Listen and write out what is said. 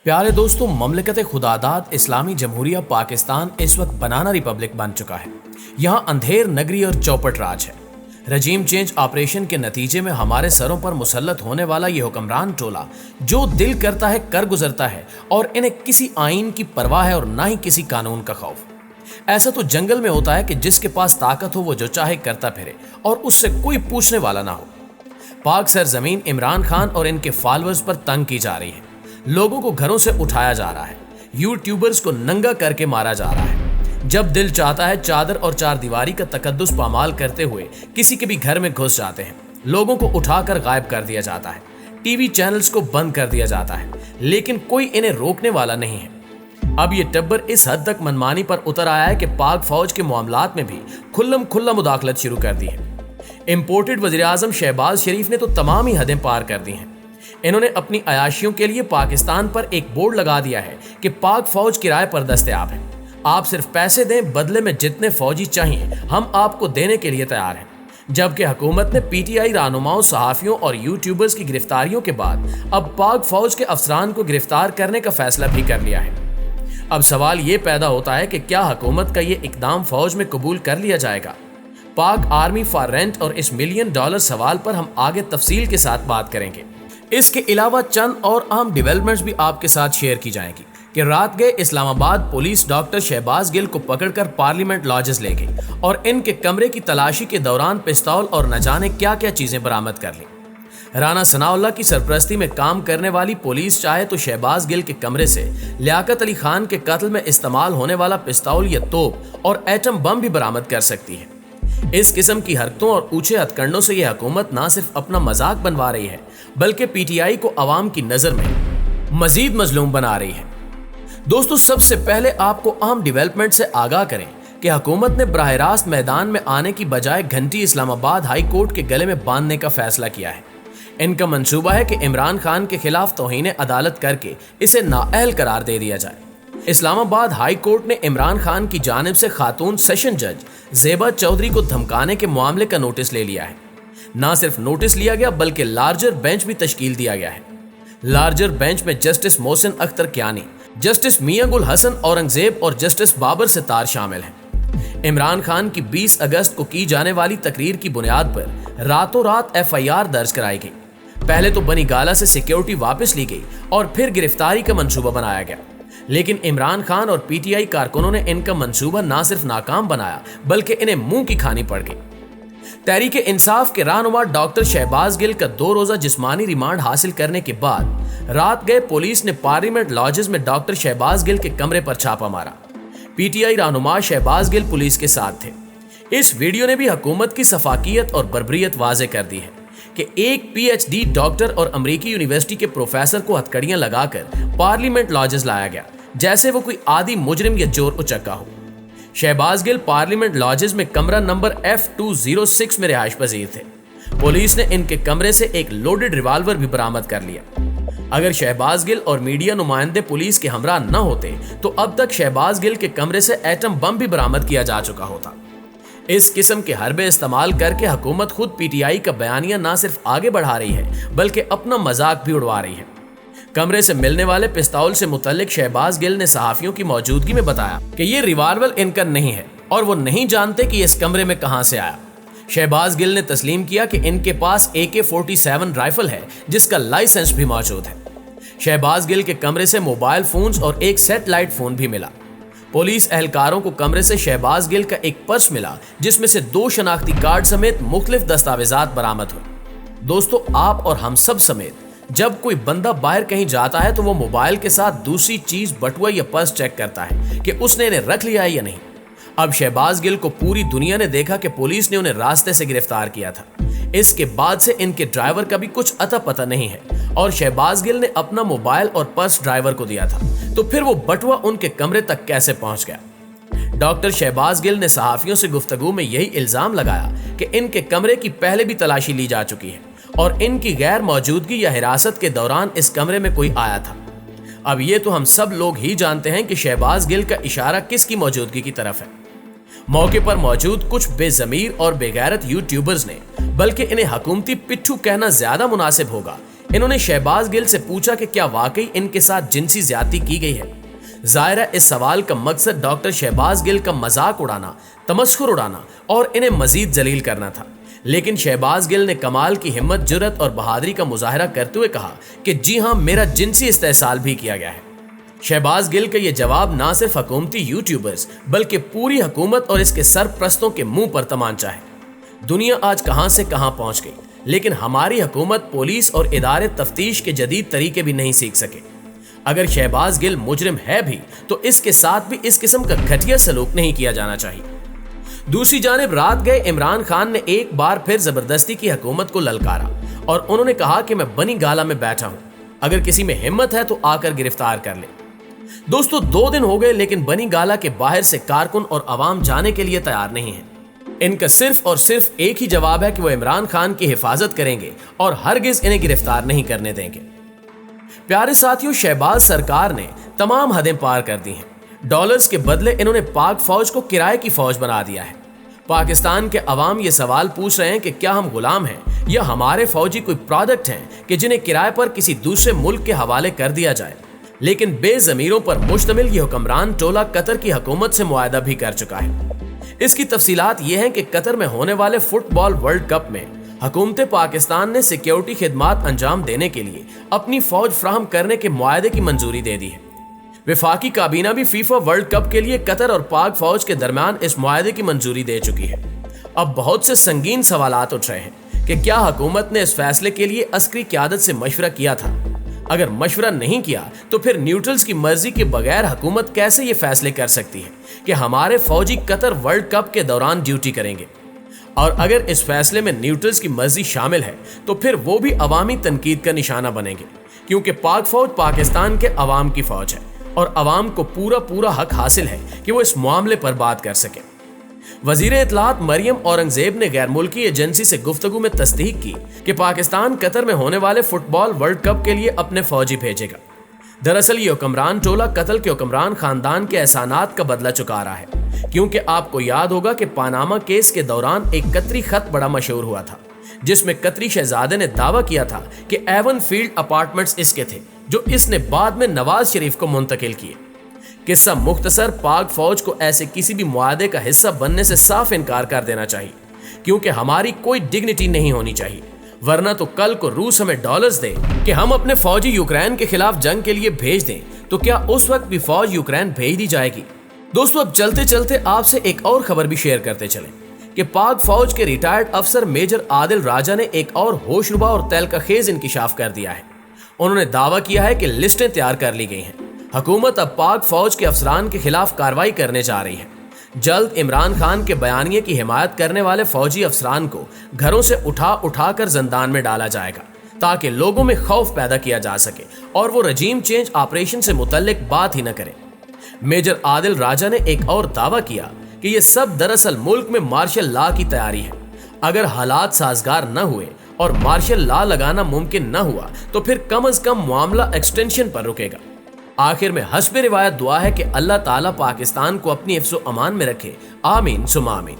प्यारे दोस्तों, ममलिकत खुदादाद इस्लामी जमहूरिया पाकिस्तान इस वक्त बनाना रिपब्लिक बन चुका है। यहाँ अंधेर नगरी और चौपट राज है। रजीम चेंज ऑपरेशन के नतीजे में हमारे सरों पर मुसल्लत होने वाला ये हुक्मरान टोला जो दिल करता है कर गुजरता है और इन्हें किसी आइन की परवाह है और ना ही किसी कानून का खौफ। ऐसा तो जंगल में होता है कि जिसके पास ताकत हो वो जो चाहे करता फिरे और उससे कोई पूछने वाला ना हो। पाक सरजमीन इमरान खान और इनके फॉलोअर्स पर तंग की जा रही है। लोगों को घरों से उठाया जा रहा है, यूट्यूबर्स को नंगा करके मारा जा रहा है। जब दिल चाहता है चादर और चार दीवारी का तकद्दुस पामाल करते हुए किसी के भी घर में घुस जाते हैं। लोगों को उठाकर गायब कर दिया जाता है, टीवी चैनल्स को बंद कर दिया जाता है, लेकिन कोई इन्हें रोकने वाला नहीं है। अब ये टब्बर इस हद तक मनमानी पर उतर आया है कि पाक फौज के मामलात में भी खुल्ला मुदाखलत शुरू कर दी है। इंपोर्टेड वज़ीर-ए-आज़म शहबाज शरीफ ने तो तमाम ही हदें पार कर दी हैं। इन्होंने अपनी अयाशियों के लिए पाकिस्तान पर एक बोर्ड लगा दिया है कि पाक फौज किराए पर दस्तयाब है। आप सिर्फ पैसे दें, बदले में जितने फौजी चाहिए हम आपको देने के लिए तैयार हैं। जबकि हुकूमत ने पीटीआई रहनुमाओं, सहाफ़ियों और यूट्यूबर्स की गिरफ्तारियों के बाद अब पाक फौज के अफसरान को गिरफ्तार करने का फैसला भी कर लिया है। अब सवाल ये पैदा होता है कि क्या हुकूमत का ये इकदाम फौज में कबूल कर लिया जाएगा? पाक आर्मी फॉर रेंट और इस $1 मिलियन सवाल पर हम आगे तफसील के साथ बात करेंगे। इसके अलावा चंद और अहम डेवलपमेंट्स भी आपके साथ शेयर की जाएंगी कि रात गए इस्लामाबाद पुलिस डॉक्टर शहबाज गिल को पकड़कर पार्लियामेंट लॉजेस ले गई और इनके कमरे की तलाशी के दौरान पिस्तौल और न जाने क्या क्या चीजें बरामद कर ली। राना सनाउल्लाह की सरपरस्ती में काम करने वाली पुलिस चाहे तो शहबाज गिल के कमरे से लियाकत अली खान के कत्ल में इस्तेमाल होने वाला पिस्तौल या तोप और एटम बम भी बरामद कर सकती है। इस किस्म की हरकतों और ऊंचे हथकंडों से यह हुकूमत न सिर्फ अपना मजाक बनवा रही है बल्कि पीटीआई को अवाम की नजर में मजीद मजलूम बना रही है। दोस्तों, सबसे पहले आपको अहम डेवलपमेंट से आगाह करें कि हुकूमत ने बराह रास्त मैदान में आने की बजाय घंटी इस्लामाबाद हाई कोर्ट के गले में बांधने का फैसला किया है। इनका मंसूबा है कि इमरान खान के खिलाफ तौहीन अदालत करके इसे नाअहल करार दे दिया जाए। इस्लामाबाद हाई कोर्ट ने इमरान खान की जानिब से खातून सेशन जज ज़ेबा चौधरी को धमकाने के मामले का नोटिस ले लिया है। ना सिर्फ नोटिस लिया गया बल्कि लार्जर बेंच भी तश्कील दिया गया है। लार्जर बेंच में जस्टिस मोहसिन अख्तर कियानी, जस्टिस मियां गुल हसन औरंगजेब और जस्टिस बाबर सितार शामिल हैं। इमरान खान की 20 अगस्त को की जाने वाली तकरीर की बुनियाद पर रातों रात FIR दर्ज कराई गई। पहले तो बनी गाला से सिक्योरिटी वापस ली गई और फिर गिरफ्तारी का मंसूबा बनाया गया, लेकिन इमरान खान और पीटीआई कारकुनों ने इनका मंसूबा ना सिर्फ नाकाम बनाया बल्कि इन्हें मुंह की खानी पड़ गई। तहरीक इंसाफ के रहनुमा डॉक्टर शहबाज गिल का 2 रोजा जिस्मानी रिमांड हासिल करने के बाद रात गए पुलिस ने पार्लियामेंट लॉजेस में डॉक्टर शहबाज गिल के कमरे पर छापा मारा। पीटीआई रहनुमा शहबाज गिल पुलिस के साथ थे। इस वीडियो ने भी हुकूमत की सफाकियत और बर्बरियत वाजे कर दी है कि एक PhD डॉक्टर और अमेरिकी यूनिवर्सिटी के प्रोफेसर को हथकड़ियां लगाकर पार्लियामेंट लॉजेस लाया गया जैसे वो कोई आदि मुजरिम या चोर उचक्का हो। शहबाज गिल पार्लियामेंट लॉजेस में कमरा नंबर F206 में रिहाइश पजीर थे। पुलिस ने इनके कमरे से एक लोडेड रिवाल्वर भी बरामद कर लिया। अगर शहबाज गिल और मीडिया नुमाइंदे पुलिस के हमरा न होते तो अब तक शहबाज गिल के कमरे से एटम बम भी बरामद किया जा चुका होता। इस किस्म के हरबे इस्तेमाल करके हुकूमत खुद पीटीआई का बयानिया न सिर्फ आगे बढ़ा रही है बल्कि अपना मजाक भी उड़वा रही है। कमरे से मिलने वाले पिस्तौल से मुतल्लिक शहबाज गिल ने सहाफियों की मौजूदगी में बताया कि ये रिवाल्वर इनका नहीं है और वो नहीं जानते कि इस कमरे में कहां से आया। शहबाज गिल ने तस्लीम किया कि इनके पास AK-47 राइफल है जिसका लाइसेंस भी मौजूद है। शहबाज गिल के कमरे से मोबाइल फोन्स और एक सैटेलाइट फोन भी मिला। पुलिस एहलकारों को कमरे से शहबाज गिल का एक पर्स मिला जिसमें से 2 शनाख्ती कार्ड समेत मुख्तलिफ दस्तावेजात बरामद हुए। दोस्तों, आप और हम सब समेत जब कोई बंदा बाहर कहीं जाता है तो वो मोबाइल के साथ दूसरी चीज, बटुआ या पर्स चेक करता है कि उसने इन्हें रख लिया है या नहीं। अब शहबाज गिल को पूरी दुनिया ने देखा कि पुलिस ने उन्हें रास्ते से गिरफ्तार किया था। इसके बाद से इनके ड्राइवर का भी कुछ अता पता नहीं है और शहबाज गिल ने अपना मोबाइल और पर्स ड्राइवर को दिया था, तो फिर वो बटुआ उनके कमरे तक कैसे पहुंच गया? डॉक्टर शहबाज गिल ने सहाफियों से गुफ्तगू में यही इल्जाम लगाया कि इनके कमरे की पहले भी तलाशी ली जा चुकी है और इनकी गैर मौजूदगी या हिरासत के दौरान इस कमरे में कोई आया था। अब ये तो हम सब लोग ही जानते हैं कि शहबाज गिल का इशारा किसकी मौजूदगी की तरफ है। मौके पर मौजूद कुछ बेजमीर और बेगैरत यूट्यूबर्स ने, बल्कि इन्हें हुकूमती पिट्ठू कहना ज्यादा मुनासिब होगा, انہوں نے شہباز گل سے پوچھا کہ کیا واقعی ان کے ساتھ جنسی زیادتی کی گئی ہے۔ ظاہر ہے اس سوال کا مقصد ڈاکٹر شہباز گل کا مذاق اڑانا، تمسخر اڑانا اور انہیں مزید ذلیل کرنا تھا، لیکن شہباز گل نے کمال کی ہمت، جرأت اور بہادری کا مظاہرہ کرتے ہوئے کہا کہ جی ہاں، میرا جنسی استحصال بھی کیا گیا ہے۔ شہباز گل کا یہ جواب نہ صرف حکومتی یوٹیوبرز بلکہ پوری حکومت اور اس کے سرپرستوں کے منہ پر تمانچہ ہے۔ دنیا آج کہاں سے کہاں پہنچ گئی، لیکن ہماری حکومت، پولیس اور ادارے تفتیش کے جدید طریقے بھی نہیں سیکھ سکے۔ اگر شہباز گل مجرم ہے بھی تو اس کے ساتھ بھی اس قسم کا گھٹیا سلوک نہیں کیا جانا چاہیے۔ دوسری جانب رات گئے عمران خان نے ایک بار پھر زبردستی کی حکومت کو للکارا اور انہوں نے کہا کہ میں بنی گالہ میں بیٹھا ہوں، اگر کسی میں ہمت ہے تو آ کر گرفتار کر لے۔ دوستو 2 دن ہو گئے لیکن بنی گالہ کے باہر سے کارکن اور عوام جانے کے لیے تیار نہیں ہیں۔ ان کا صرف اور صرف ایک ہی جواب ہے کہ وہ عمران خان کی حفاظت کریں گے اور ہرگز انہیں گرفتار نہیں کرنے دیں گے۔ پیارے ساتھیوں، شہباز سرکار نے تمام حدیں پار کر دی ہیں۔ ڈالرز کے بدلے انہوں نے پاک فوج کو کرائے کی فوج بنا دیا ہے۔ پاکستان کے عوام یہ سوال پوچھ رہے ہیں کہ کیا ہم غلام ہیں یا ہمارے فوجی کوئی پروڈکٹ ہیں کہ جنہیں کرائے پر کسی دوسرے ملک کے حوالے کر دیا جائے۔ لیکن بے ضمیروں پر مشتمل یہ حکمران ٹولہ قطر کی حکومت سے معاہدہ بھی کر چکا ہے۔ اس کی تفصیلات یہ ہیں کہ قطر میں ہونے والے فٹ بال ورلڈ کپ میں حکومت پاکستان نے سیکیورٹی خدمات انجام دینے کے لیے اپنی فوج فراہم کرنے کے معاہدے کی منظوری دے دی ہے۔ وفاقی کابینہ بھی فیفا ورلڈ کپ کے لیے قطر اور پاک فوج کے درمیان اس معاہدے کی منظوری دے چکی ہے۔ اب بہت سے سنگین سوالات اٹھ رہے ہیں کہ کیا حکومت نے اس فیصلے کے لیے عسکری قیادت سے مشورہ کیا تھا؟ اگر مشورہ نہیں کیا تو پھر نیوٹرلز کی مرضی کے بغیر حکومت کیسے یہ فیصلے کر سکتی ہے کہ ہمارے فوجی قطر ورلڈ کپ کے دوران ڈیوٹی کریں گے؟ اور اگر اس فیصلے میں نیوٹرلز کی مرضی شامل ہے تو پھر وہ بھی عوامی تنقید کا نشانہ بنیں گے، کیونکہ پاک فوج پاکستان کے عوام کی فوج ہے اور عوام کو پورا حق حاصل ہے کہ وہ اس معاملے پر بات کر سکے۔ وزیر اطلاعات مریم اورنگزیب نے غیر ملکی ایجنسی سے گفتگو میں تصدیق کی کہ پاکستان قطر میں ہونے والے فٹ بال ورلڈ کپ کے لیے اپنے فوجی بھیجے گا۔ دراصل یہ حکمران ٹولہ قتل کے حکمران خاندان کے احسانات کا بدلہ چکا رہا ہے، کیونکہ آپ کو یاد ہوگا کہ پاناما کیس کے دوران ایک قطری خط بڑا مشہور ہوا تھا جس میں قطری شہزادے نے دعویٰ کیا تھا کہ ایون فیلڈ اپارٹمنٹس اس کے تھے، جو اس نے بعد میں نواز شریف کو منتقل کیے۔ قصہ مختصر، پاک فوج کو ایسے کسی بھی معاہدے کا حصہ بننے سے صاف انکار کر دینا چاہیے، کیونکہ ہماری کوئی ڈگنیٹی نہیں ہونی چاہیے، ورنہ تو کل کو روس ہمیں ڈالرز دے کہ ہم اپنے فوجی یوکرین کے خلاف جنگ کے لیے بھیج دیں تو کیا اس وقت بھی فوج یوکرین بھیج دی جائے گی؟ دوستو اب چلتے چلتے آپ سے ایک اور خبر بھی شیئر کرتے چلیں کہ پاک فوج کے ریٹائرڈ افسر میجر عادل راجہ نے ایک اور ہوشربا اور تہلکہ خیز انکشاف کر دیا ہے۔ انہوں نے دعویٰ کیا ہے کہ لسٹیں تیار کر لی گئی ہیں۔ حکومت اب پاک فوج کے افسران کے خلاف کارروائی کرنے جا رہی ہے۔ جلد عمران خان کے بیانیے کی حمایت کرنے والے فوجی افسران کو گھروں سے اٹھا کر زندان میں ڈالا جائے گا تاکہ لوگوں میں خوف پیدا کیا جا سکے اور وہ رجیم چینج آپریشن سے متعلق بات ہی نہ کریں۔ میجر عادل راجہ نے ایک اور دعویٰ کیا کہ یہ سب دراصل ملک میں مارشل لا کی تیاری ہے۔ اگر حالات سازگار نہ ہوئے اور مارشل لا لگانا ممکن نہ ہوا تو پھر کم از کم معاملہ ایکسٹینشن پر رکے گا۔ آخر میں حسب روایت دعا ہے کہ اللہ تعالیٰ پاکستان کو اپنی حفظ و امان میں رکھے، آمین ثم آمین۔